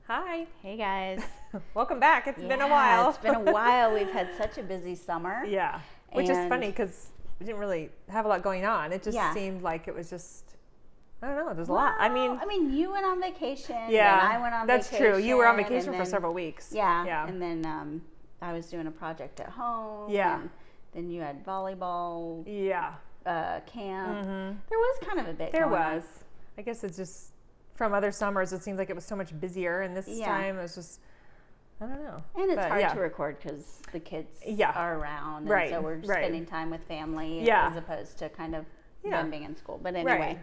Hi. Hey guys. Welcome back. It's been a while. It's been a while. We've had such a busy summer. Yeah. Which is funny because we didn't really have a lot going on. It just seemed like it was just, I don't know, there's a lot. I mean, you went on vacation. Yeah. And I went on that's vacation. True. You were on vacation for several weeks. Yeah. And then I was doing a project at home. Yeah. And then you had volleyball. Yeah. Camp. Mm-hmm. There was kind of a bit There going was. On. I guess it's just, from other summers, it seems like it was so much busier. And this time it was just, I don't know. And it's hard to record because the kids are around. And so we're spending time with family as opposed to kind of them being in school. But anyway. Right.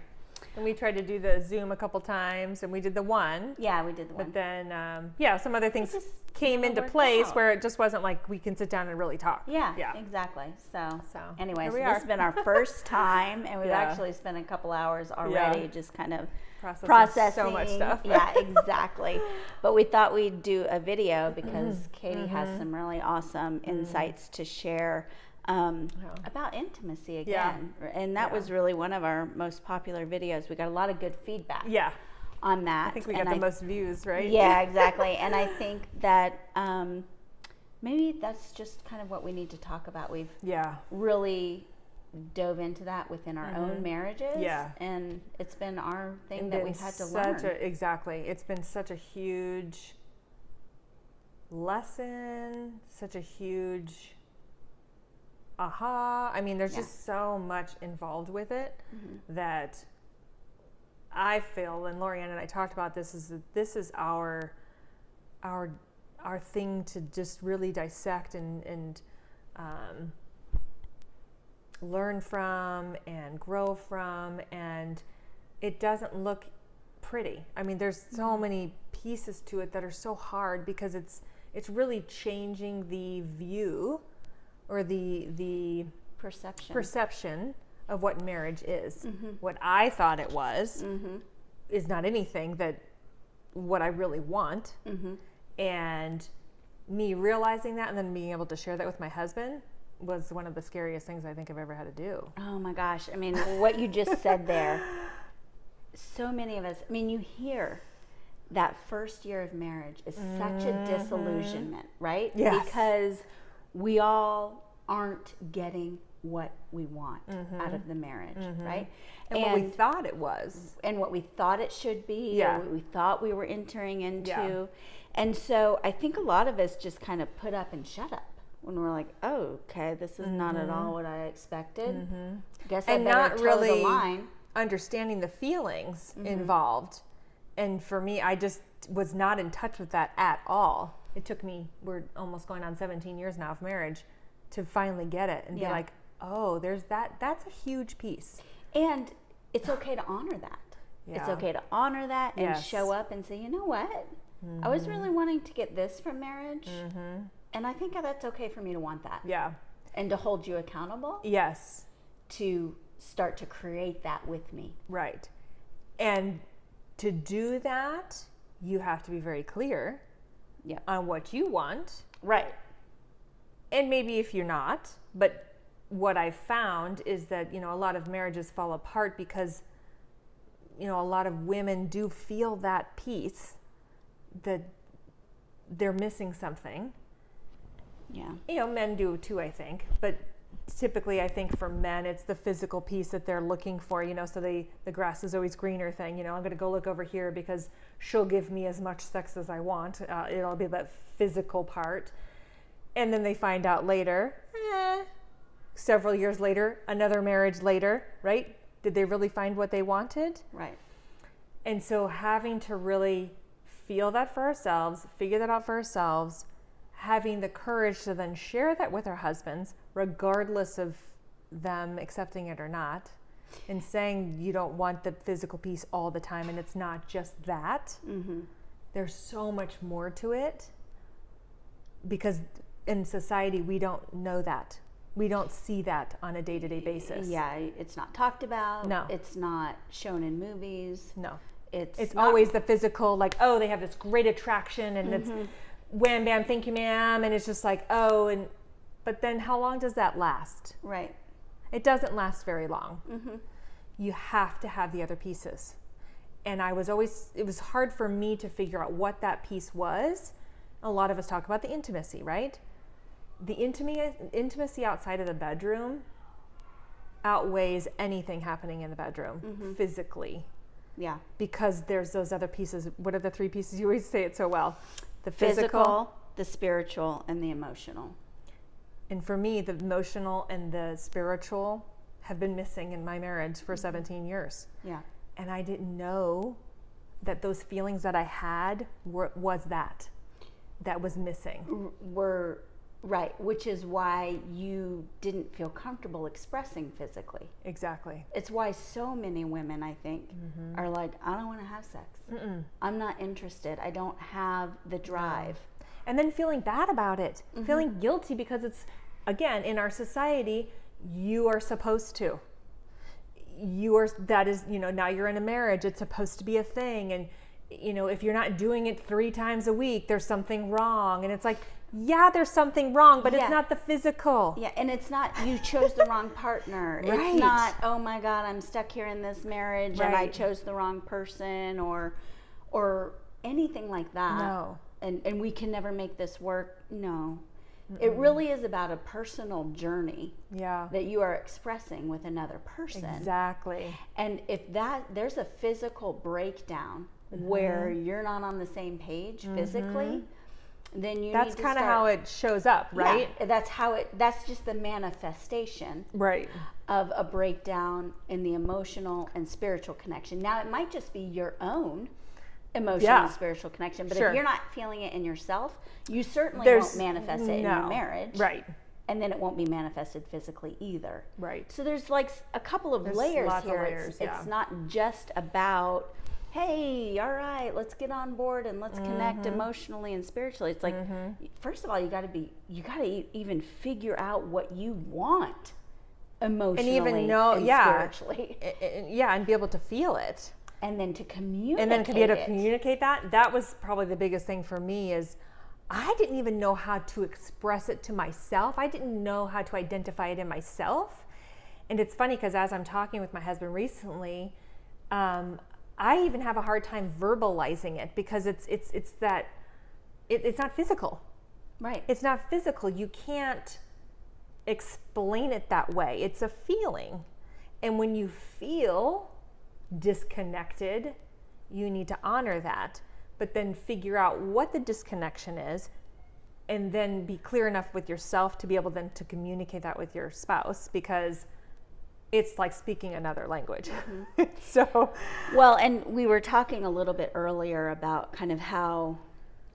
And we tried to do the Zoom a couple times, and we did the one. Yeah, we did the one. But then, some other things came into place where it just wasn't like we can sit down and really talk. Yeah. Exactly. So anyway, this has been our first time, and we've actually spent a couple hours already just kind of processing so much stuff. Yeah, exactly. But we thought we'd do a video because Katie has some really awesome insights to share. About intimacy again. And that was really one of our most popular videos. We got a lot of good feedback on that. I think we got the most views, right? Yeah, exactly. And I think that maybe that's just kind of what we need to talk about. We've really dove into that within our own marriages. Yeah. And it's been our thing that we've had to learn. Exactly. It's been such a huge lesson, such a huge I mean, there's just so much involved with it that I feel, and Lorianne and I talked about this, is that this is our thing to just really dissect and learn from and grow from, and it doesn't look pretty. I mean, there's so many pieces to it that are so hard because it's really changing the view or the perception of what marriage is. What I thought it was is not anything that what I really want. And me realizing that and then being able to share that with my husband was one of the scariest things I think I've ever had to do. Oh my gosh. I mean, what you just said there, so many of us, I mean, you hear that first year of marriage is such a disillusionment, right? Yes. Because we all aren't getting what we want out of the marriage, right? And what we thought it was. And what we thought it should be, or what we thought we were entering into. Yeah. And so I think a lot of us just kind of put up and shut up when we're like, oh, okay, this is not at all what I expected. I guess I better toe the line. Understanding the feelings involved. And for me, I just was not in touch with that at all. It took me, we're almost going on 17 years now of marriage, to finally get it and be like, oh, there's that's a huge piece. And it's okay to honor that. It's okay to honor that and show up and say, you know what? I was really wanting to get this from marriage. And I think that's okay for me to want that. Yeah. And to hold you accountable. Yes. To start to create that with me. Right. And to do that, you have to be very clear on what you want. Right. And maybe if you're not, but what I've found is that, a lot of marriages fall apart because, a lot of women do feel that piece that they're missing something. Yeah. Men do too, I think. But typically, I think for men, it's the physical piece that they're looking for, so the grass is always greener thing. I'm going to go look over here because she'll give me as much sex as I want. It'll be that physical part. And then they find out later, several years later, another marriage later, right? Did they really find what they wanted? Right. And so having to really feel that for ourselves, figure that out for ourselves, having the courage to then share that with our husbands, regardless of them accepting it or not, and saying you don't want the physical piece all the time and it's not just that. There's so much more to it because in society we don't know that. We don't see that on a day-to-day basis. Yeah, it's not talked about. No. It's not shown in movies. No. It's always the physical, like, oh, they have this great attraction and it's wham, bam, thank you, ma'am. And it's just like, but then how long does that last? Right. It doesn't last very long. You have to have the other pieces. And it was hard for me to figure out what that piece was. A lot of us talk about the intimacy, right? The intimacy outside of the bedroom outweighs anything happening in the bedroom physically. Yeah. Because there's those other pieces. What are the 3 pieces? You always say it so well. The physical, the spiritual, and the emotional. And for me, the emotional and the spiritual have been missing in my marriage for 17 years. Yeah. And I didn't know that those feelings that I had was that was missing. Were right, which is why you didn't feel comfortable expressing physically. Exactly. It's why so many women, I think, are like, I don't want to have sex. I'm not interested. I don't have the drive. And then feeling bad about it, feeling guilty because it's, again, in our society, you are supposed to. Now you're in a marriage, it's supposed to be a thing. And, if you're not doing it 3 times a week, there's something wrong. And it's like, yeah, there's something wrong, but it's not the physical. Yeah, and it's not you chose the wrong partner. Right. It's not, oh my God, I'm stuck here in this marriage and I chose the wrong person or anything like that. No. And we can never make this work. No. It really is about a personal journey that you are expressing with another person. Exactly. And if there's a physical breakdown where you're not on the same page physically, then that's kind of how it shows up, right? Yeah, that's just the manifestation of a breakdown in the emotional and spiritual connection. Now it might just be your own emotional and spiritual connection, but if you're not feeling it in yourself, you certainly won't manifest it in your marriage. Right. And then it won't be manifested physically either. Right. So there's like a couple of layers here. Layers, it's not just about, hey, all right, let's get on board and let's connect emotionally and spiritually. It's like, first of all, you got to even figure out what you want emotionally and even know, spiritually. And be able to feel it. And then to communicate And then to be able to communicate that was probably the biggest thing for me is I didn't even know how to express it to myself. I didn't know how to identify it in myself. And it's funny because as I'm talking with my husband recently, I even have a hard time verbalizing it because it's not physical. Right. It's not physical. You can't explain it that way. It's a feeling. And when you feel disconnected, you need to honor that, but then figure out what the disconnection is and then be clear enough with yourself to be able then to communicate that with your spouse, because it's like speaking another language. Well, and we were talking a little bit earlier about kind of how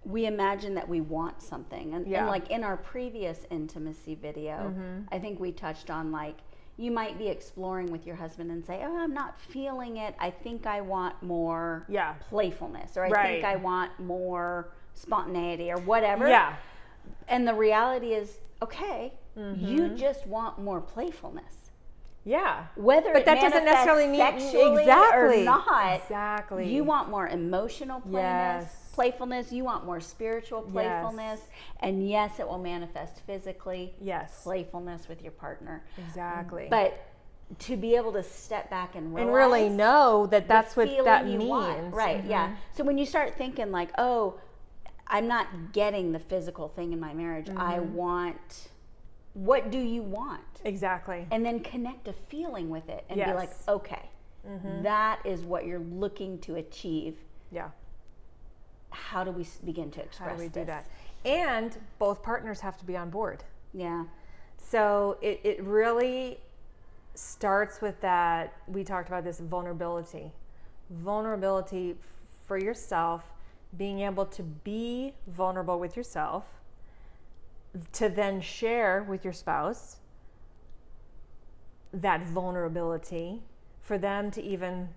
we imagine that we want something. And like in our previous intimacy video, I think we touched on like, you might be exploring with your husband and say, oh, I'm not feeling it. I think I want more playfulness, or I think I want more spontaneity or whatever. Yeah. And the reality is, okay, you just want more playfulness. Yeah. Whether but that doesn't necessarily mean sexually or not. Exactly. You want more emotional playfulness. You want more spiritual playfulness. And yes, it will manifest physically. Yes. Playfulness with your partner. Exactly. But to be able to step back and realize, and really know that that's what that means. Want. Right. Yeah. So when you start thinking like, oh, I'm not getting the physical thing in my marriage. I want, what do you want? Exactly. And then connect a feeling with it and be like, okay, that is what you're looking to achieve. Yeah. How do we begin to express How do we this? do that? And both partners have to be on board. Yeah. So it really starts with that, we talked about this vulnerability. Vulnerability for yourself, being able to be vulnerable with yourself, to then share with your spouse that vulnerability, for them to even,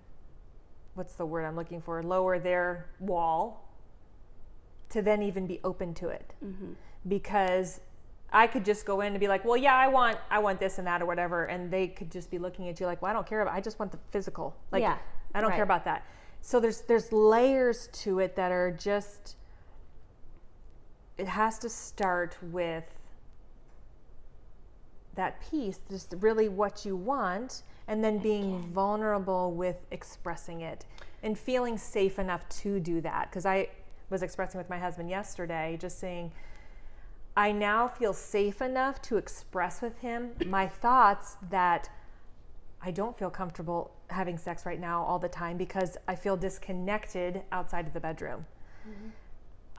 what's the word I'm looking for, lower their wall, to then even be open to it. Because I could just go in and be like, well, yeah, I want this and that or whatever, and they could just be looking at you like, well, I don't care about, I just want the physical. Like, I don't care about that. So there's layers to it that are just, it has to start with that piece, just really what you want, and then being vulnerable with expressing it. and feeling safe enough to do that. Because I was expressing with my husband yesterday, just saying, I now feel safe enough to express with him my thoughts that I don't feel comfortable having sex right now all the time because I feel disconnected outside of the bedroom. Mm-hmm.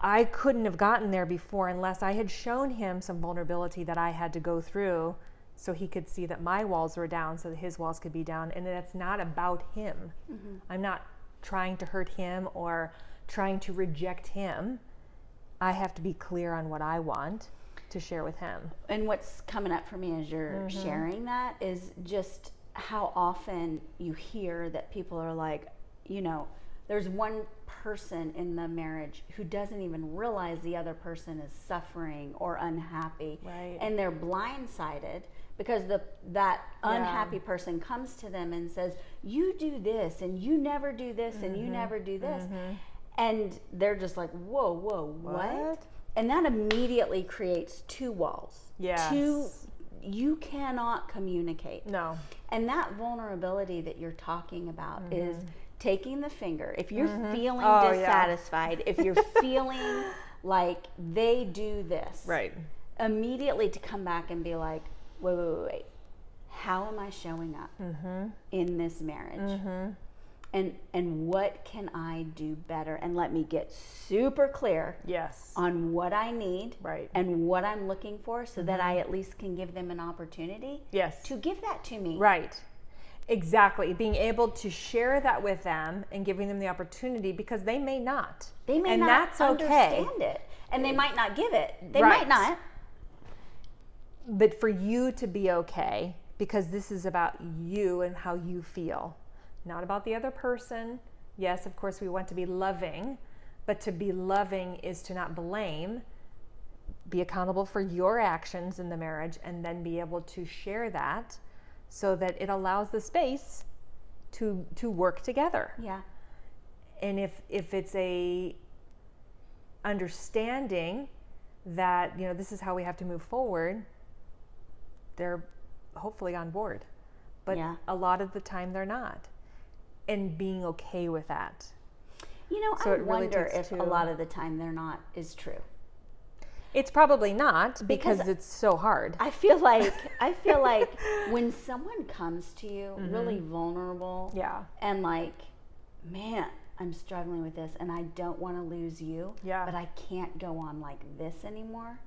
I couldn't have gotten there before unless I had shown him some vulnerability that I had to go through so he could see that my walls were down so that his walls could be down, and that it's not about him. Mm-hmm. I'm not trying to hurt him or trying to reject him. I have to be clear on what I want to share with him. And what's coming up for me as you're sharing that is just how often you hear that people are like, you know, there's one person in the marriage who doesn't even realize the other person is suffering or unhappy. Right. And they're blindsided because that unhappy person comes to them and says, you do this and you never do this and you never do this. Mm-hmm. And they're just like, whoa, what? And that immediately creates two walls. Yes. You cannot communicate. No. And that vulnerability that you're talking about is taking the finger. If you're feeling dissatisfied, if you're feeling like they do this, right, immediately to come back and be like, wait. How am I showing up in this marriage? And what can I do better? And let me get super clear on what I need and what I'm looking for so that I at least can give them an opportunity to give that to me. Right. Exactly. Being able to share that with them and giving them the opportunity, because they may not. They may and not that's understand okay. it. And they might not give it. They might not. But for you to be okay, because this is about you and how you feel. Not about the other person. Yes, of course, we want to be loving, but to be loving is to not blame, be accountable for your actions in the marriage, and then be able to share that so that it allows the space to work together. Yeah. And if it's a understanding that, you know, this is how we have to move forward, they're hopefully on board. But a lot of the time they're not. And being okay with that. You know, so I wonder if a lot of the time they're not is true. It's probably not, because it's so hard. I feel like when someone comes to you really vulnerable and like, man, I'm struggling with this and I don't want to lose you, but I can't go on like this anymore.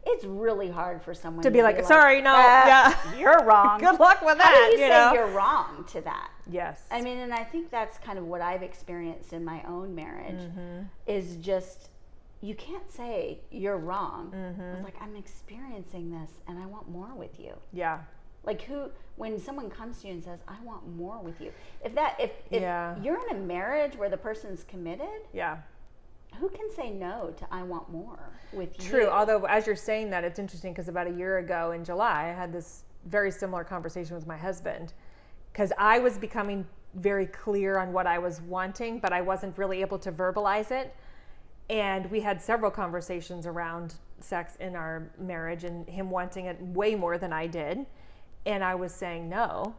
It's really hard for someone to be like, sorry, no, you're wrong. Good luck with that. How do you say you're wrong to that? Yes. I mean, and I think that's kind of what I've experienced in my own marriage is just, you can't say you're wrong. It's like, I'm experiencing this and I want more with you. Yeah. Like when someone comes to you and says, I want more with you. If you're in a marriage where the person's committed. Yeah. Who can say no to I want more with you? True. Although as you're saying that, it's interesting because about a year ago in July, I had this very similar conversation with my husband because I was becoming very clear on what I was wanting, but I wasn't really able to verbalize it. And we had several conversations around sex in our marriage and him wanting it way more than I did. And I was saying no.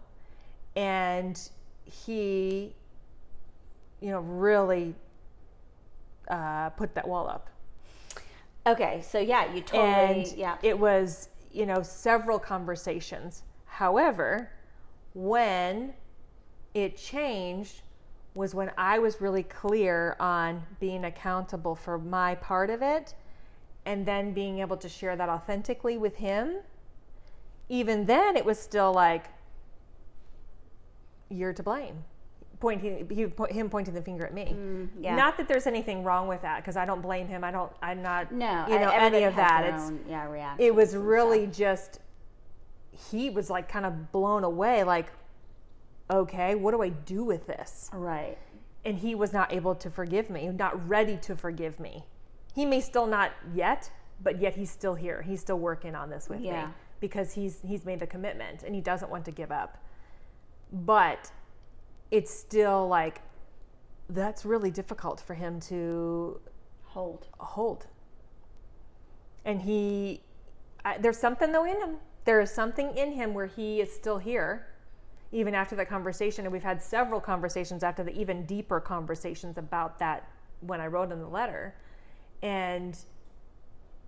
And he, you know, really put that wall up. Okay, so you totally, and it was, you know, several conversations. However, when it changed was when I was really clear on being accountable for my part of it, and then being able to share that authentically with him. Even then, it was still like, you're to blame. Him pointing the finger at me. Not that there's anything wrong with that, because I don't blame him. I'm not, any of that. It was really just, he was like kind of blown away, like, okay, what do I do with this? Right. And he was not able to forgive me, not ready to forgive me. He may still not yet, but yet he's still here. He's still working on this with me because he's made the commitment and he doesn't want to give up. But it's still like, that's really difficult for him to hold. And there's something though in him. There is something in him where he is still here. even after that conversation, and we've had several conversations after the even deeper conversations about that when I wrote him the letter. And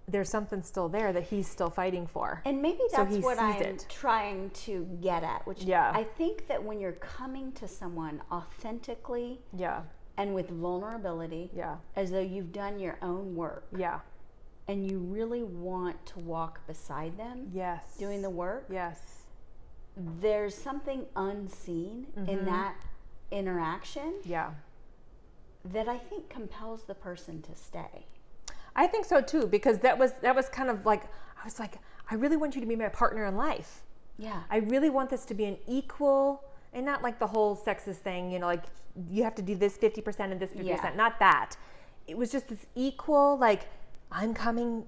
there's something still there that he's still fighting for. And maybe that's what I'm trying to get at, which I think that when you're coming to someone authentically and with vulnerability, as though you've done your own work, and you really want to walk beside them doing the work, there's something unseen in that interaction that I think compels the person to stay. I think so too, because that was kind of like, I was like, I really want you to be my partner in life. Yeah. I really want this to be an equal, and not like the whole sexist thing, you know, like you have to do this 50% and this 50%, not that. It was just this equal, like, I'm coming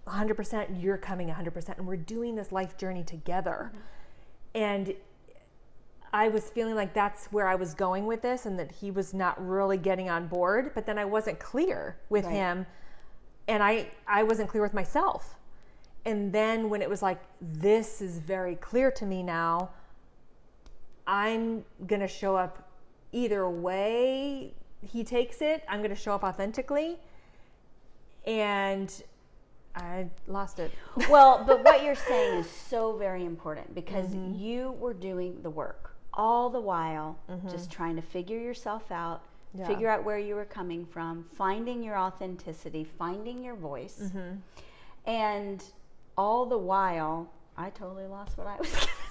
100%, you're coming 100%, and we're doing this life journey together. And I was feeling like that's where I was going with this, and that he was not really getting on board, but then I wasn't clear with him. And I wasn't clear with myself. And then when it was like, this is very clear to me now, I'm going to show up either way he takes it. I'm going to show up authentically. And I lost it. Well, but what you're saying is so very important, because you were doing the work all the while, just trying to figure yourself out. Figure out where you were coming from, finding your authenticity, finding your voice. And all the while, I totally lost what I was going to say.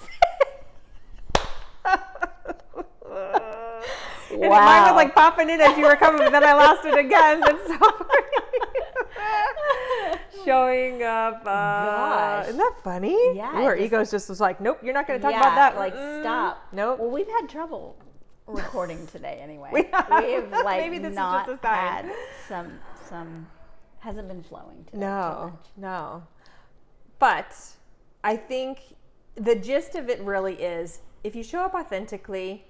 And mine was like popping in as you were coming, but then I lost it again. That's so funny. Showing up. Isn't that funny? Yeah. Our egos just was like, nope, you're not going to talk about that. Like, stop. Nope. Well, we've had trouble recording today anyway. We've like maybe this not is just a sign. had some hasn't been flowing today. No. But I think the gist of it really is, if you show up authentically,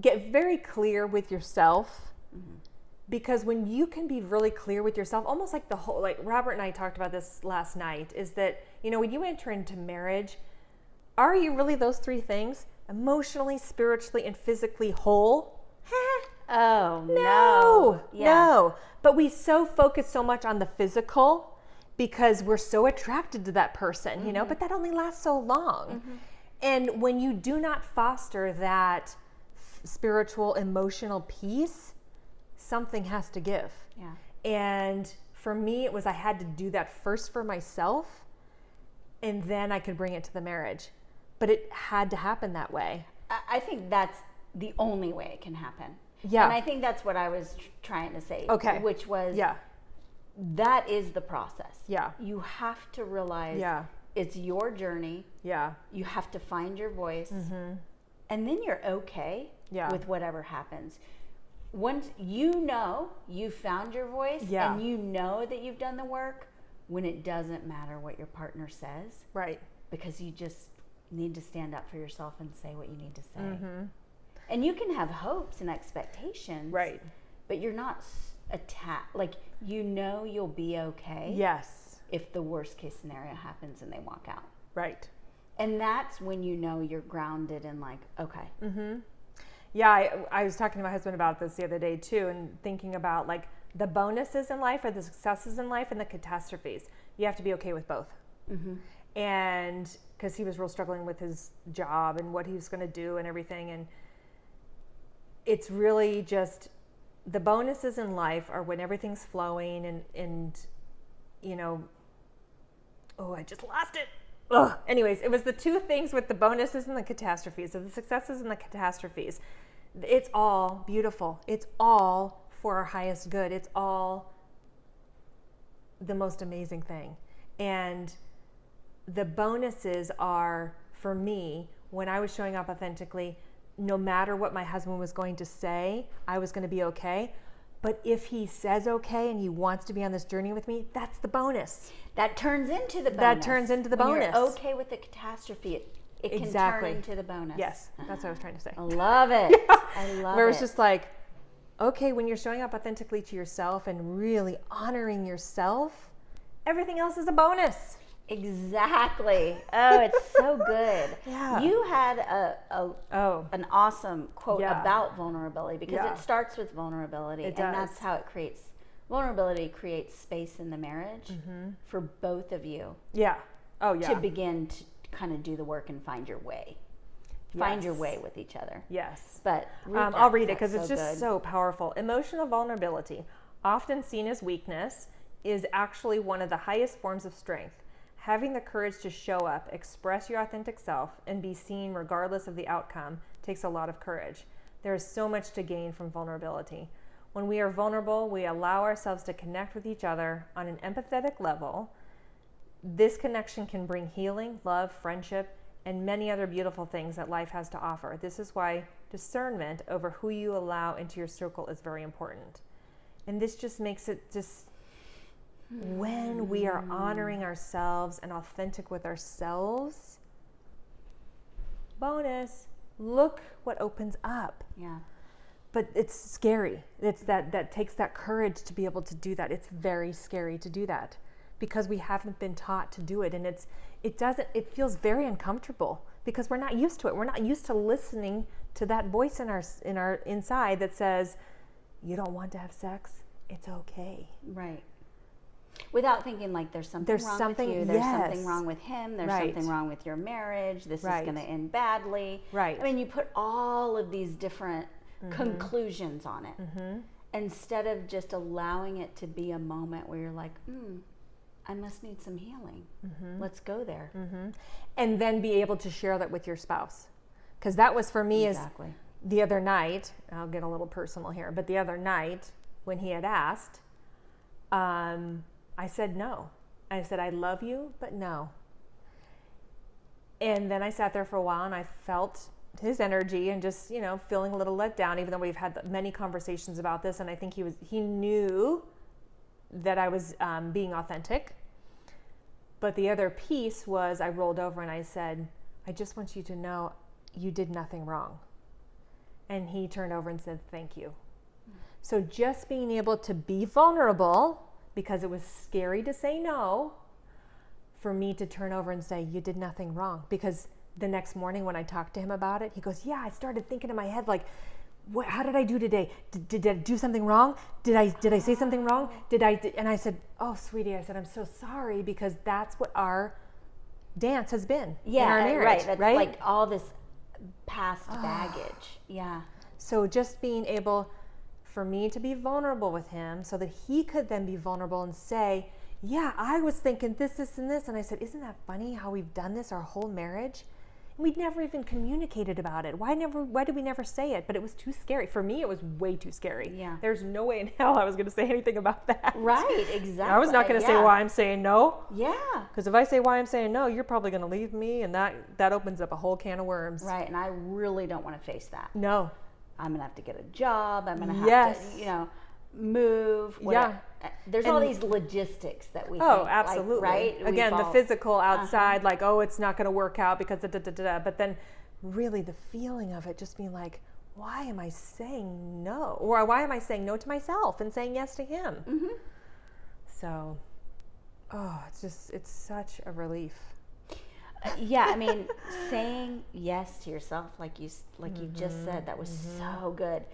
get very clear with yourself, because when you can be really clear with yourself, almost like the whole, like Robert and I talked about this last night, is that, you know, when you enter into marriage, are you really those three things? Emotionally, spiritually, and physically whole? Oh, no. But we so focus so much on the physical because we're so attracted to that person, you know, but that only lasts so long. And when you do not foster that spiritual, emotional peace, something has to give. And for me, it was, I had to do that first for myself, and then I could bring it to the marriage. But it had to happen that way. I think that's the only way it can happen. Yeah. And I think that's what I was trying to say. Okay. Which was, that is the process. Yeah. You have to realize it's your journey. Yeah. You have to find your voice. And then you're okay with whatever happens. Once you know you found your voice and you know that you've done the work, when it doesn't matter what your partner says. Right. Because you just need to stand up for yourself and say what you need to say. And you can have hopes and expectations, right? But you're not attacked. Like, you know, you'll be okay. Yes. If the worst case scenario happens and they walk out. Right. And that's when you know you're grounded and like, okay. Yeah, I was talking to my husband about this the other day too, and thinking about like the bonuses in life or the successes in life and the catastrophes. You have to be okay with both. And because he was real struggling with his job and what he was going to do and everything. And it's really just, the bonuses in life are when everything's flowing and you know, oh, I just lost it. Ugh. Anyways, it was the two things with the bonuses and the catastrophes, of the successes and the catastrophes. It's all beautiful. It's all for our highest good. It's all the most amazing thing. And the bonuses are, for me, when I was showing up authentically, no matter what my husband was going to say, I was going to be okay. But if he says okay and he wants to be on this journey with me, that's the bonus. That turns into the bonus. That turns into the bonus. When you're okay with the catastrophe, it can turn into the bonus. Yes, that's what I was trying to say. I love it. I love it. Where it's just like, okay, when you're showing up authentically to yourself and really honoring yourself, everything else is a bonus. Exactly. Oh, it's so good. Yeah. You had an awesome quote Yeah. about vulnerability, because Yeah. it starts with vulnerability. It and does. that's how it creates vulnerability, creates space in the marriage for both of you Yeah. Oh, yeah. to begin to kind of do the work and find your way. Find your Yes. way with each other. Yes. But I'll read it because it's so just good. so powerful. Emotional vulnerability, often seen as weakness, is actually one of the highest forms of strength. Having the courage to show up, express your authentic self, and be seen regardless of the outcome takes a lot of courage. There is so much to gain from vulnerability. When we are vulnerable, we allow ourselves to connect with each other on an empathetic level. This connection can bring healing, love, friendship, and many other beautiful things that life has to offer. This is why discernment over who you allow into your circle is very important. And this just makes it just, when we are honoring ourselves and authentic with ourselves, bonus, look what opens up. Yeah. But it's scary. It's that takes that courage to be able to do that. It's very scary to do that because we haven't been taught to do it. And it feels very uncomfortable because we're not used to it. We're not used to listening to that voice in our inside that says, you don't want to have sex, it's okay. Right. Without thinking like there's something wrong with you, there's something wrong with him, there's something wrong with your marriage, this is going to end badly. Right. I mean, you put all of these different conclusions on it instead of just allowing it to be a moment where you're like, I must need some healing. Let's go there. And then be able to share that with your spouse. Because that was for me is the other night, I'll get a little personal here, but the other night when he had asked, I said no. I said, I love you, but no. And then I sat there for a while and I felt his energy and just, feeling a little let down, even though we've had many conversations about this. And I think he knew that I was being authentic. But the other piece was I rolled over and I said, I just want you to know you did nothing wrong. And he turned over and said, thank you. So just being able to be vulnerable, because it was scary to say no, for me to turn over and say, you did nothing wrong. Because the next morning when I talked to him about it, he goes, yeah, I started thinking in my head, like, how did I do today? Did I do something wrong? Did I say something wrong? And I said, oh, sweetie, I said, I'm so sorry, because that's what our dance has been in our marriage. Right. That's like all this past baggage. Yeah. So just being able for me to be vulnerable with him so that he could then be vulnerable and say, yeah, I was thinking this, and this. And I said, isn't that funny how we've done this our whole marriage? And we'd never even communicated about it. Why did we never say it? But it was too scary. For me, it was way too scary. Yeah. There's no way in hell I was going to say anything about that. Right, exactly. I was not going to say why I'm saying no. Yeah. Because if I say why I'm saying no, you're probably going to leave me, and that opens up a whole can of worms. Right, and I really don't want to face that. No. I'm going to have to get a job. I'm going to have to, move. Whatever. Yeah. There's all these logistics that we think. Oh, absolutely. Like, right? Again, the physical outside, like, oh, it's not going to work out because da-da-da-da-da. But then really the feeling of it just being like, why am I saying no? Or why am I saying no to myself and saying yes to him? So, it's such a relief. Yeah, I mean, saying yes to yourself, like you just said, that was so good.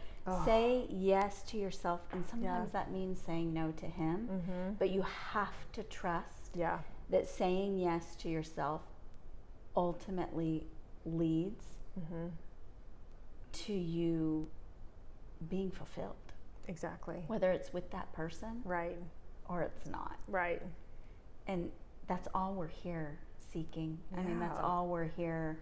Say yes to yourself, and sometimes that means saying no to him, but you have to trust that saying yes to yourself ultimately leads to you being fulfilled. Exactly. Whether it's with that person, right, or it's not. Right. And that's all we're here seeking. I mean, that's all we're here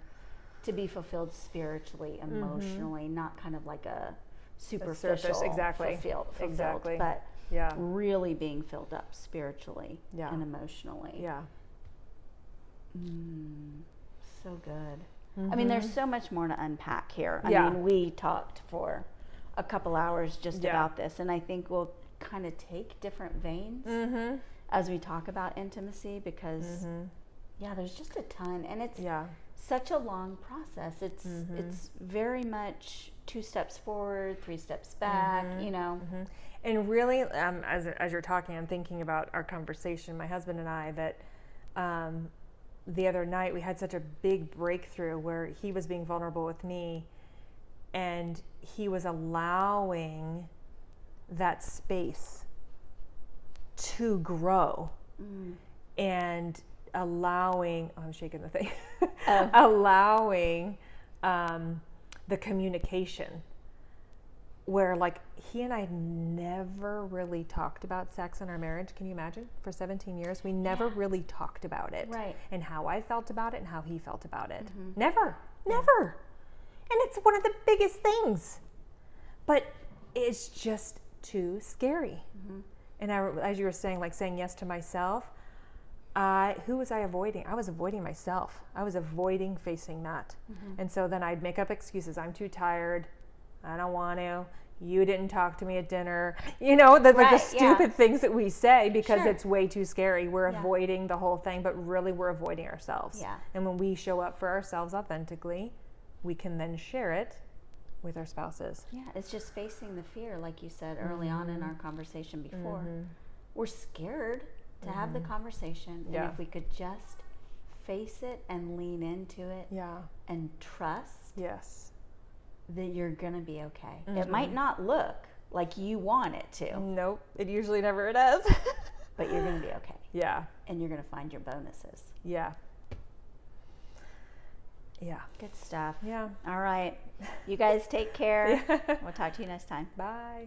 to be fulfilled spiritually, emotionally, not kind of like a superficial, fulfilled, but really being filled up spiritually and emotionally. Yeah. So good. I mean, there's so much more to unpack here. I mean, we talked for a couple hours just about this, and I think we'll kind of take different veins as we talk about intimacy, because there's just a ton, and it's such a long process. It's very much 2 steps forward, 3 steps back, And really, as you're talking, I'm thinking about our conversation, my husband and I, that the other night we had such a big breakthrough where he was being vulnerable with me, and he was allowing that space to grow and allowing, oh, I'm shaking the thing, allowing the communication, where like he and I had never really talked about sex in our marriage. Can you imagine? For 17 years, we never really talked about it. Right. And how I felt about it and how he felt about it. Never. And it's one of the biggest things. But it's just too scary. And as you were saying, like saying yes to myself, who was I avoiding? I was avoiding myself. I was avoiding facing that. And so then I'd make up excuses. I'm too tired. I don't want to. You didn't talk to me at dinner. You know, the stupid things that we say because it's way too scary. We're avoiding the whole thing, but really we're avoiding ourselves. Yeah. And when we show up for ourselves authentically, we can then share it with our spouses. Yeah, it's just facing the fear, like you said early on in our conversation before. We're scared to have the conversation. And if we could just face it and lean into it and trust that you're going to be okay. It might not look like you want it to. Nope, it usually never does. But you're going to be okay. Yeah. And you're going to find your bonuses. Yeah. Yeah. Good stuff. Yeah. All right. You guys take care. We'll talk to you next time. Bye.